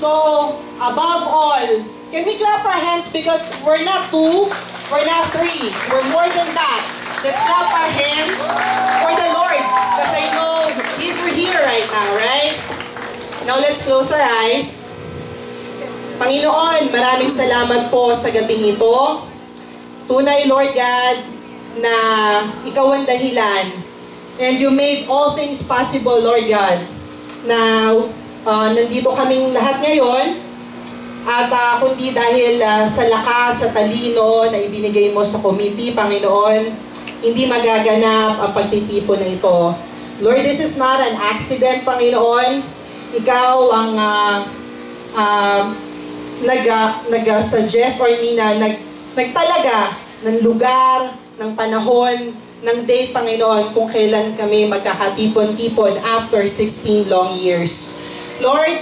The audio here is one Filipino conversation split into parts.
So, above all, can we clap our hands because we're not 2, we're not 3, we're more than that. Let's clap our hands for the Lord because I know He's here right now, right? Now let's close our eyes. Panginoon, maraming salamat po sa gabing ito. Tunay, Lord God, na Ikaw ang dahilan. And You made all things possible, Lord God. Na nandito kaming lahat ngayon. At kundi dahil sa lakas, sa talino na ibinigay mo sa committee, Panginoon, hindi magaganap ang pagtitipon na ito. Lord, this is not an accident, Panginoon. Ikaw ang nag-suggest or nagtalaga ng lugar, ng panahon, ng date, Panginoon, kung kailan kami magkakatipon-tipon after 16 long years. Lord,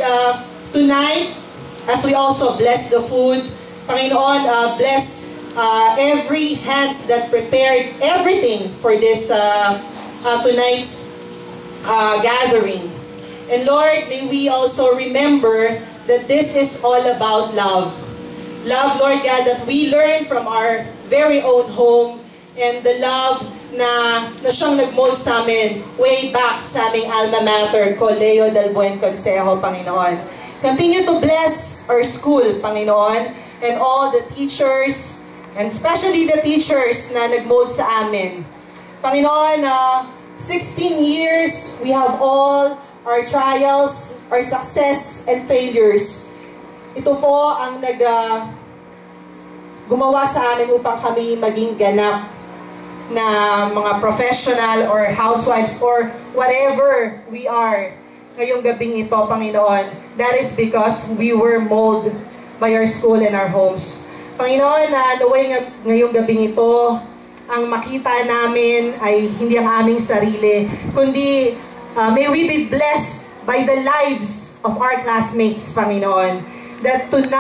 tonight, as we also bless the food, Panginoon, bless every hands that prepared everything for this tonight's gathering. And Lord, may we also remember that this is all about love. Love, Lord God, that we learn from our very own home and the love na siyang nag-mold sa amin way back sa aming alma mater, Colegio del Buen Consejo, Panginoon. Continue to bless our school, Panginoon, and all the teachers, and especially the teachers na nag-mold sa amin. Panginoon, 16 years, we have all our trials, our success, and failures. Ito po ang gumawa sa amin upang kami maging ganap na mga professional or housewives or whatever we are ngayong gabing ito, Panginoon. That is because we were molded by our school and our homes. Panginoon, naway ngayong gabing ito, ang makita namin ay hindi ang aming sarili, kundi may we be blessed by the lives of our classmates, Panginoon. That tonight,